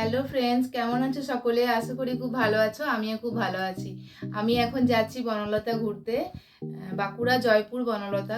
Hello friends, কেমন আছো সকলে? আশা করি খুব ভালো আছো। আমিও খুব ভালো আছি। আমি এখন যাচ্ছি বনলতা ঘুরতে, বাঁকুড়া জয়পুর বনলতা।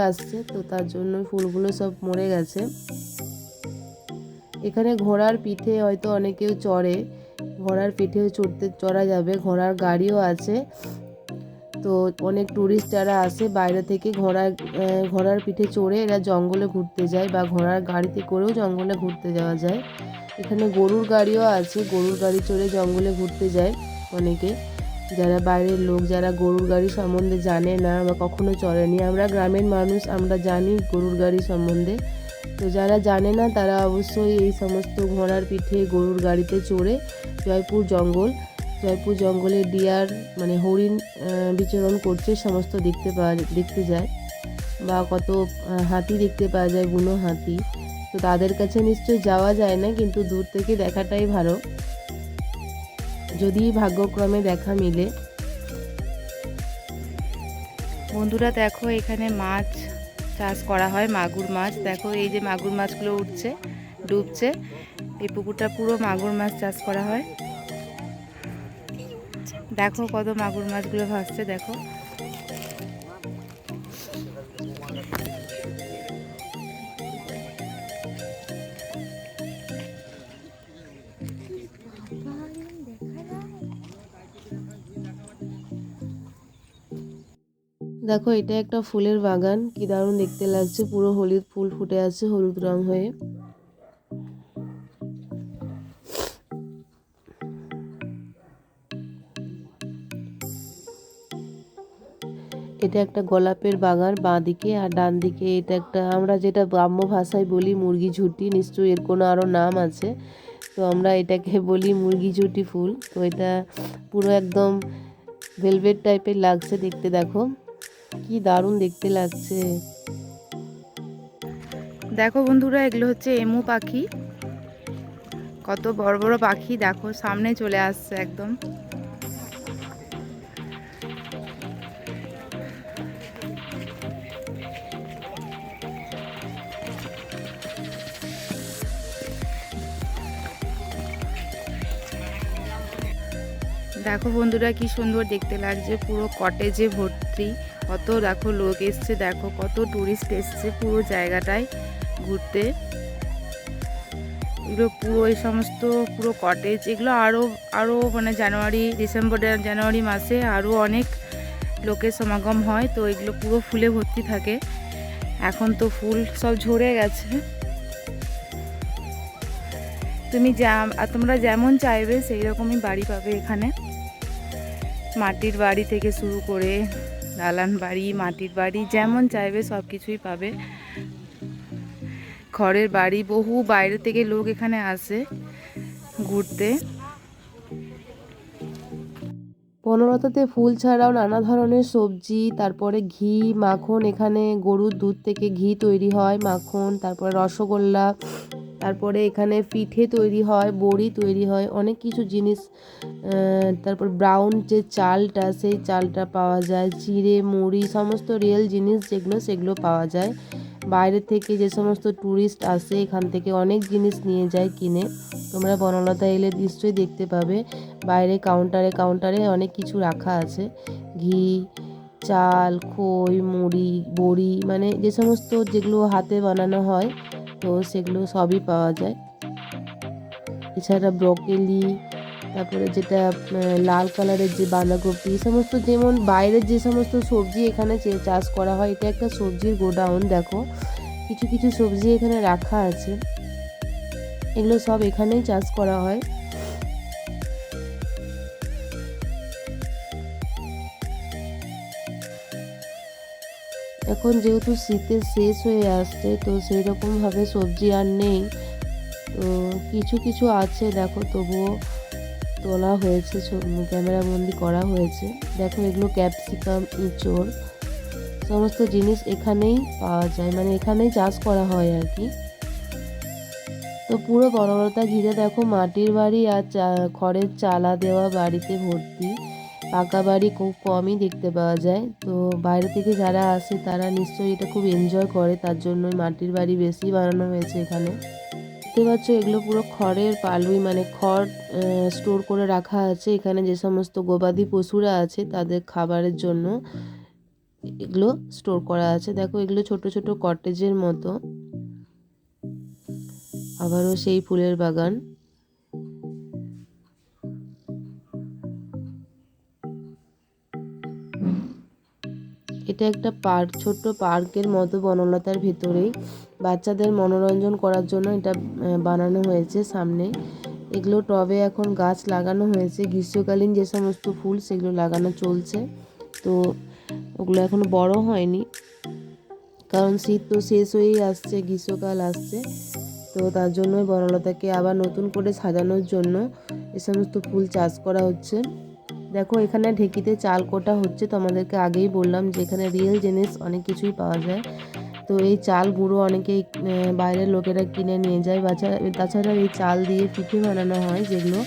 আসছে, তো তার জন্য ফুলগুলো সব মরে গেছে। এখানে ঘোড়ার পিঠে হয়তো অনেকেও চড়ে, ঘোড়ার পিঠেও চড়া যাবে, ঘোড়ার গাড়িও আছে। তো অনেক ট্যুরিস্ট যারা আসে বাইরে থেকে ঘোড়ার পিঠে চড়ে এরা জঙ্গলে ঘুরতে যায়, বা ঘোড়ার গাড়িতে করেও জঙ্গলে ঘুরতে যাওয়া যায়। এখানে গরুর গাড়িও আছে, গরুর গাড়ি চড়ে জঙ্গলে ঘুরতে যায় অনেকে, যারা বাইরের লোক, যারা গরুর গাড়ি সম্বন্ধে জানে না বা কখনো চড়েনি। আমরা গ্রামের মানুষ, আমরা জানি গরুর গাড়ি সম্বন্ধে। তো যারা জানে না তারা অবশ্যই এই সমস্ত ঘোড়ার পিঠে গরুর গাড়িতে চড়ে জয়পুর জঙ্গলে ডিয়ার মানে হরিণ বিচরণ করছে সমস্ত দেখতে যায়, বা কত হাতি দেখতে পাওয়া যায়, বুনো হাতি। তো তাদের কাছে নিশ্চয়ই যাওয়া যায় না, কিন্তু দূর থেকে দেখাটাই ভালো, যদি ভাগ্যক্রমে দেখা মিলে। বন্ধুরা দেখো, এখানে মাছ চাষ করা হয়, মাগুর মাছ। দেখো এই যে মাগুর মাছগুলো উঠছে, ডুবছে। এই পুকুরটা পুরো মাগুর মাছ চাষ করা হয়। দেখো কত মাগুর মাছগুলো ভাসছে, দেখো। দেখো এটা একটা ফুলের বাগান, কি দারুণ দেখতে লাগছে, পুরো হলুদ ফুল ফুটে আছে, হলুদ রং হয়ে। এটা একটা গোলাপের বাগান বাঁ দিকে, আর ডান দিকে এটা একটা আমরা যেটা গ্রাম্য ভাষায় বলি মুরগি ঝুঁটি, নিশ্চয়ই এর কোনো আরও নাম আছে, তো আমরা এটাকে বলি মুরগি ঝুঁটি ফুল। তো এটা পুরো একদম ভেলভেট টাইপের লাগছে দেখতে, দেখো কি দারুণ দেখতে লাগছে। দেখো বন্ধুরা, এগুলো হচ্ছে এমু পাখি। কত বড় বড় পাখি, দেখো সামনে চলে আসছে একদম। দেখো বন্ধুরা, কি সুন্দর দেখতে লাগছে, পুরো কটেজে ভর্তি। কত দেখো লোক এসছে, দেখো কত টুরিস্ট এসছে পুরো জায়গাটায় ঘুরতে। এগুলো পুরো এই সমস্ত পুরো কটেজ, এগুলো আরও মানে জানুয়ারি মাসে আরও অনেক লোকের সমাগম হয়। তো এগুলো পুরো ফুলে ভর্তি থাকে। এখন তো ফুল সব ঝরে গেছে। তোমরা যেমন চাইবে সেই রকমই বাড়ি পাবে এখানে। মাটির বাড়ি থেকে শুরু করে দালান বাড়ি, মাটির বাড়ি, যেমন চাইবে সব কিছুই পাবে। খড়ের বাড়ি, বহু বাইরে থেকে লোক এখানে আসে ঘুরতে। বনলতাতে ফুল ছাড়াও নানা ধরনের সবজি, তারপরে ঘি, মাখন, এখানে গরুর দুধ থেকে ঘি তৈরি হয়, মাখন, তারপরে রসগোল্লা, তারপরে এখানে পিঠে তৈরি হয়, বড়ি তৈরি হয়, অনেক কিছু জিনিস। তারপর ব্রাউন যে চালটা, সেই চালটা পাওয়া যায়, চিড়ে, মুড়ি, সমস্ত রিয়েল জিনিস যেগুলো সেগুলো পাওয়া যায়। বাইরে থেকে যে সমস্ত ট্যুরিস্ট আসে এখান থেকে অনেক জিনিস নিয়ে যায় কিনে। তোমরা বনলতা এলে নিশ্চয়ই দেখতে পাবে বাইরে কাউন্টারে অনেক কিছু রাখা আছে, ঘি, চাল, খই, মুড়ি, বড়ি, মানে যে সমস্ত যেগুলো হাতে বানানো হয়, তো সেগুলো সবই পাওয়া যায়। এছাড়া ব্রোকলি, তারপরে যেটা লাল কালারের যে বাঁধাকপি, সমস্ত যেমন বাইরের যে সমস্ত সবজি এখানে চাষ করা হয়। এটা একটা সবজির গোডাউন, দেখো কিছু কিছু সবজি এখানে রাখা আছে, এগুলো সব এখানেই চাষ করা হয়। এখন যেহেতু শীতের শেষ হয়ে আসছে, তো সেই রকমভাবে সবজি আর নেই, তো কিছু কিছু আছে দেখো, তবুও তোলা হয়েছে, ক্যামেরাবন্দি করা হয়েছে। দেখো এগুলো ক্যাপসিকাম, ইঁচড়, সমস্ত জিনিস এখানেই পাওয়া যায়, মানে এখানেই চাষ করা হয় আর কি। তো পুরো বনলতা ঘিরে দেখো মাটির বাড়ি আর খড়ের চালা দেওয়া বাড়িতে ভর্তি, পাকা বাড়ি খুব কমই দেখতে পাওয়া যায়। তো বাইরে থেকে যারা আসে তারা নিশ্চয়ই এটা খুব এনজয় করে, তার জন্যই মাটির বাড়ি বেশি বানানো হয়েছে এখানে। দেখতে পাচ্ছ এগুলো পুরো খড়ের পালুই, মানে খড় স্টোর করে রাখা আছে এখানে, যে সমস্ত গবাদি পশুরা আছে তাদের খাবারের জন্য। এগুলো স্টোর করা আছে। দেখো এগুলো ছোট ছোট কটেজের মতো। আবারও সেই ফুলের বাগান। এটা একটা পার্ক, ছোট্ট পার্কের মতো বনলতার ভেতরেই বাচ্চাদের মনোরঞ্জন করার জন্য এটা বানানো হয়েছে সামনে। এগুলো টবে এখন গাছ লাগানো হয়েছে, গ্রীষ্মকালীন যে সমস্ত ফুল সেগুলো লাগানো চলছে। তো ওগুলো এখনো বড় হয়নি, কারণ শীত তো শেষ হয়েই আসছে, গ্রীষ্মকাল আসছে। তো তার জন্যই বনলতাকে আবার নতুন করে সাজানোর জন্য এ সমস্ত ফুল চাষ করা হচ্ছে। দেখো এখানে ঢেকিতে চাল কোটা হচ্ছে, তোমাদেরকে আগেই বললাম যে এখানে রিয়েল জিনিস অনেক কিছুই পাওয়া যায়। তো এই চাল গুঁড়ো অনেকেই বাইরের লোকেরা কিনে নিয়ে যায়। তাছাড়া এই চাল দিয়ে পিঠে বানানো হয়, যেগুলো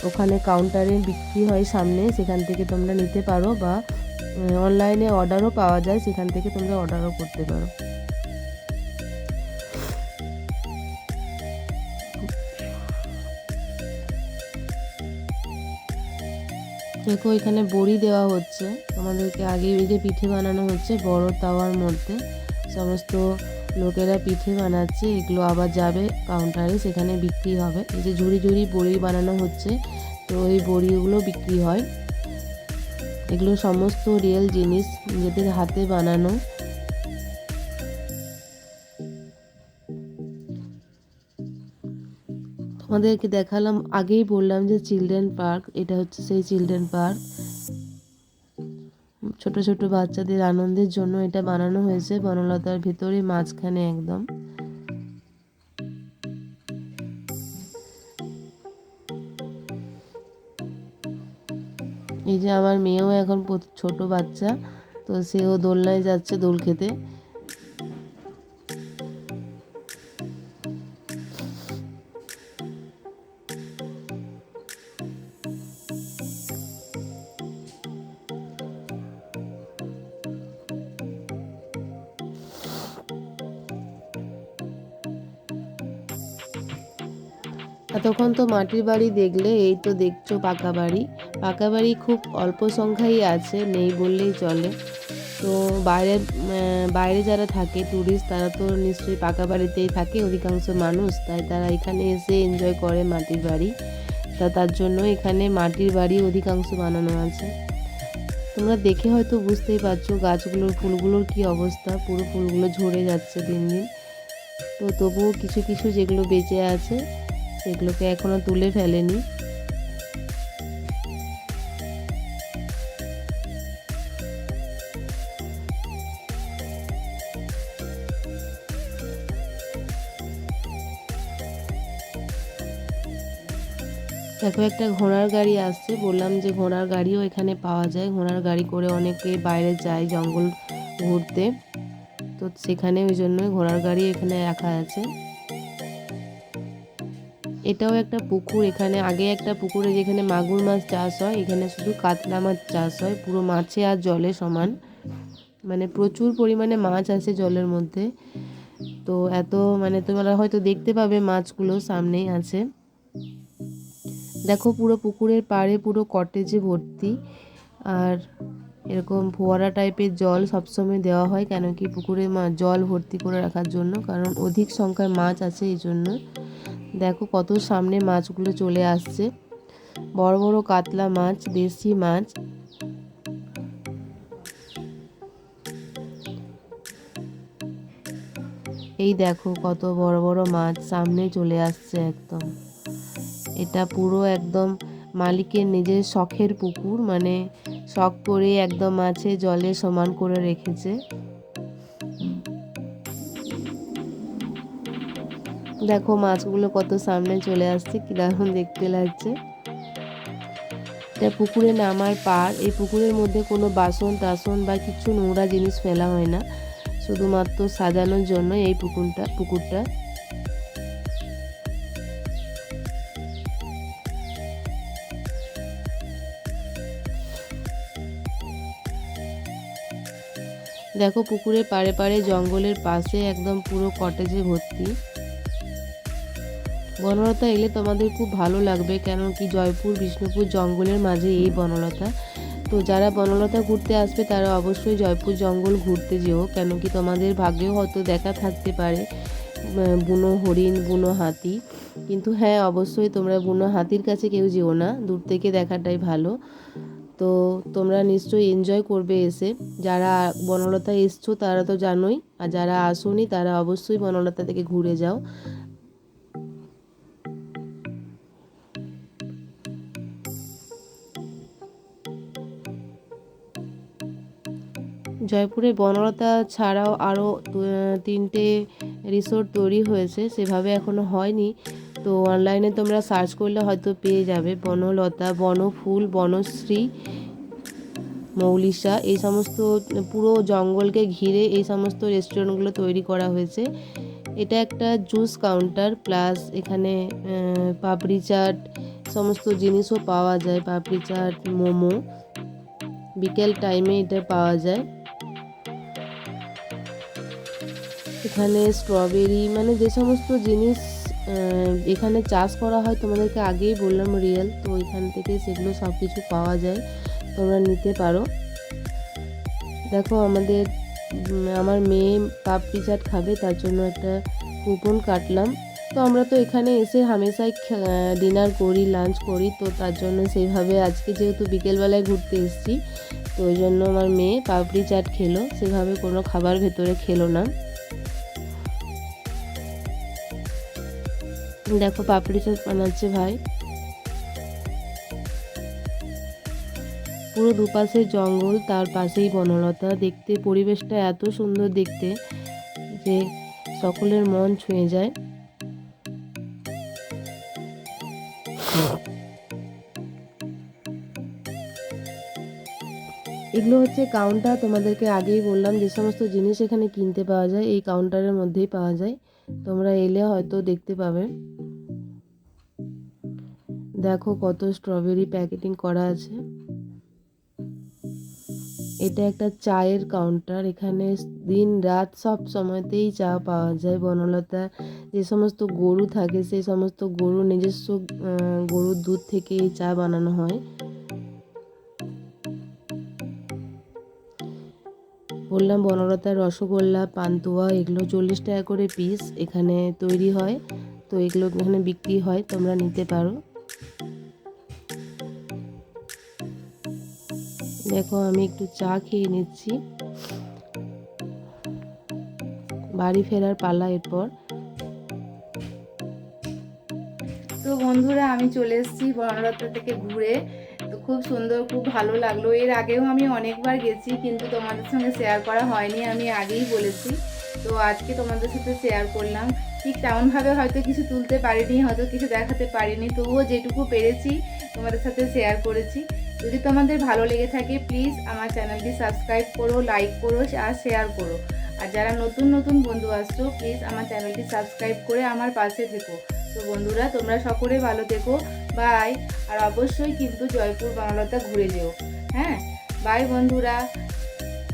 ওখানে কাউন্টারে বিক্রি হয় সামনে, সেখান থেকে তোমরা নিতে পারো, বা অনলাইনে অর্ডারও পাওয়া যায়, সেখান থেকে তোমরা অর্ডারও করতে পারো। দেখো এখানে বড়ি দেওয়া হচ্ছে, তোমাদেরকে আগে এই যে পিঠে বানানো হচ্ছে বড় তাওয়ার মধ্যে, সমস্ত লোকেরা পিঠে বানাচ্ছে, এগুলো আবার যাবে কাউন্টারে, সেখানে বিক্রি হবে। এই যে ঝুড়ি ঝুড়ি বড়ি বানানো হচ্ছে, তো এই বড়িগুলো বিক্রি হয়। এগুলো সমস্ত রিয়েল জিনিস, নিজেদের হাতে বানানো। তোমাদেরকে দেখালাম, আগেই বললাম যে চিলড্রেন পার্ক, এটা হচ্ছে সেই চিলড্রেন পার্ক। ছোট ছোট বাচ্চাদের আনন্দের জন্য এটা বানানো হয়েছে বনলতার ভিতরে মাঝখানে একদম। এই যে আমার মেয়েও এখন ছোট বাচ্চা, তো সেও দোলনায় যাচ্ছে দোল খেতে। এতক্ষণ তো মাটির বাড়ি দেখলে, এই তো দেখছো পাকা বাড়ি। পাকা বাড়ি খুব অল্প সংখ্যাই আছে, নেই বললেই চলে। তো বাইরে যারা থাকে ট্যুরিস্ট, তারা তো নিশ্চয়ই পাকা বাড়িতেই থাকে অধিকাংশ মানুষ, তাই তারা এখানে এসে এনজয় করে মাটির বাড়ি। তার জন্য এখানে মাটির বাড়ি অধিকাংশ বানানো আছে। তোমরা দেখে হয়তো বুঝতেই পারছো গাছগুলোর ফুলগুলোর কি অবস্থা, পুরো ফুলগুলো ঝরে যাচ্ছে দিন দিন। তো তবুও কিছু কিছু যেগুলো বেঁচে আছে সেগুলোকে এখনো তুলে ফেলেনি। দেখো একটা ঘোড়ার গাড়ি আসছে, বললাম যে ঘোড়ার গাড়িও এখানে পাওয়া যায়, ঘোড়ার গাড়ি করে অনেকে বাইরে যায় জঙ্গল ঘুরতে, তো সেখানে ওই জন্যই ঘোড়ার গাড়ি এখানে রাখা আছে। এটাও একটা পুকুর, এখানে আগে একটা পুকুরে যেখানে মাগুর মাছ চাষ হয়, এখানে শুধু কাতলা মাছ চাষ হয়, পুরো মাছে আর জলে সমান, মানে প্রচুর পরিমাণে মাছ আছে জলের মধ্যে। তো এত মানে তোমরা হয়তো দেখতে পাবে মাছগুলো সামনেই আছে। দেখো পুরো পুকুরের পাড়ে পুরো কটেজে ভর্তি, আর এরকম ফোয়ারা টাইপের জল সবসময় দেওয়া হয়, কেন কি পুকুরে জল ভর্তি করে রাখার জন্য, কারণ অধিক সংখ্যায় মাছ আছে এই জন্য। দেখো কত সামনে মাছগুলো চলে আসছে, বড় বড় কাতলা মাছ, দেশি মাছ। এই দেখো কত বড় বড় মাছ সামনে চলে আসছে একদম। এটা পুরো একদম মালিকের নিজের শখের পুকুর, মানে শখ করে একদম মাছে জলে সমান করে রেখেছে। দেখো মাছগুলো কত সামনে চলে আসছে, কি দারুণ দেখতে লাগছে। এটা পুকুরে নামার পার, এই পুকুরের মধ্যে কোনো বাসন টাসন বা কিছু নোংরা জিনিস ফেলা হয় না, শুধুমাত্র সাজানোর জন্য এই পুকুরটা। দেখো পুকুরের পাড়ে পাড়ে জঙ্গলের পাশে একদম পুরো কটেজে ভর্তি। বনলতা এলে তোমাদের খুব ভালো লাগবে, কেন কি জয়পুর বিষ্ণুপুর জঙ্গলের মাঝে এই বনলতা। তো যারা বনলতা ঘুরতে আসবে তারা অবশ্যই জয়পুর জঙ্গল ঘুরতে যেও, কেন কি তোমাদের ভাগ্যেও হয়তো দেখা থাকতে পারে বুনো হরিণ, বুনো হাতি। কিন্তু হ্যাঁ, অবশ্যই তোমরা বুনো হাতির কাছে কেউ যেও না, দূর থেকে দেখাটাই ভালো। তো তোমরা নিশ্চয়ই এনজয় করবে এসে। যারা বনলতা এসছো তারা তো জানোই, আর যারা আসোনি তারা অবশ্যই বনলতা থেকে ঘুরে যাও। জয়পুরে বনলতা ছাড়াও আরও 3টে রিসোর্ট তৈরি হয়েছে, সেভাবে এখনও হয়নি। তো অনলাইনে তোমরা সার্চ করলে হয়তো পেয়ে যাবে, বনলতা, বনফুল, বনশ্রী, মৌলিশা, এই সমস্ত পুরো জঙ্গলকে ঘিরে এই সমস্ত রেস্টুরেন্টগুলো তৈরি করা হয়েছে। এটা একটা জুস কাউন্টার, প্লাস এখানে পাপড়ি চাট সমস্ত জিনিসও পাওয়া যায়, পাপড়ি চাট, মোমো বিকেল টাইমে এটা পাওয়া যায়। এখানে স্ট্রবেরি মানে যে সমস্ত জিনিস এখানে চাষ করা হয় তোমাদেরকে আগেই বললাম রিয়েল, তো এখান থেকে সেগুলো সব কিছু পাওয়া যায়, তোমরা নিতে পারো। দেখো আমার মেয়ে পাপড়ি চাট খাবে, তার জন্য একটা কুপন কাটলাম। তো আমরা তো এখানে এসে হামেশাই ডিনার করি, লাঞ্চ করি, তো তার জন্য সেইভাবে আজকে যেহেতু বিকেলবেলায় ঘুরতে এসেছি, তো ওই জন্য আমার মেয়ে পাপড়ি চাট খেলো, সেভাবে কোনো খাবার ভেতরে খেলো না। দেখো পাপড়ি চাট বানাচ্ছে ভাই। পুরো দুপাশে জঙ্গল, তার পাশেই বনলতা, দেখতে পরিবেশটা এত সুন্দর দেখতে যে সকলের মন ছুঁয়ে যায়। এগুলো হচ্ছে কাউন্টার, তোমাদেরকে আগেই বললাম যে সমস্ত জিনিস এখানে কিনতে পাওয়া যায় এই কাউন্টারের মধ্যেই পাওয়া যায়, তোমরা এলে হয়তো দেখতে পাবে। দেখো কত স্ট্রবেরি প্যাকেটিং করা আছে। এটা একটা চায়ের কাউন্টার, এখানে দিন রাত সব সময়তেই চা পাওয়া যায়। বনলতা যে সমস্ত গরু থাকে সেই সমস্ত গরু নিজস্ব গরুর দুধ থেকে এই চা বানানো হয়। বললাম বনলতার রসগোল্লা, পান্তুয়া এগুলো 40 টাকা করে পিস এখানে তৈরি হয়, তো এগুলো এখানে বিক্রি হয়, তোমরা নিতে পারো। দেখো আমি একটু চা খেয়ে নিচ্ছি, বাড়ি ফেরার পালা এরপর। তো বন্ধুরা আমি চলে এসেছি বনলতা থেকে ঘুরে, তো খুব সুন্দর, খুব ভালো লাগলো। এর আগেও আমি অনেকবার গেছি, কিন্তু তোমাদের সঙ্গে শেয়ার করা হয়নি, আমি আগেই বলেছি। তো আজকে তোমাদের সাথে শেয়ার করলাম। ঠিক তেমনভাবে হয়তো কিছু তুলতে পারিনি, হয়তো কিছু দেখাতে পারিনি, তবুও যেটুকু পেরেছি তোমাদের সাথে শেয়ার করেছি। যদি তোমাদের ভালো লেগে থাকে প্লিজ আমার চ্যানেলটি সাবস্ক্রাইব করো, লাইক করো আর শেয়ার করো। আর যারা নতুন নতুন বন্ধু আসছো প্লিজ আমার চ্যানেলটি সাবস্ক্রাইব করে আমার পাশে থেকো। তো বন্ধুরা তোমরা সকলে ভালো থেকো, বাই। আর অবশ্যই কিন্তু জয়পুর বনলতা ঘুরে যেও, হ্যাঁ, বাই বন্ধুরা।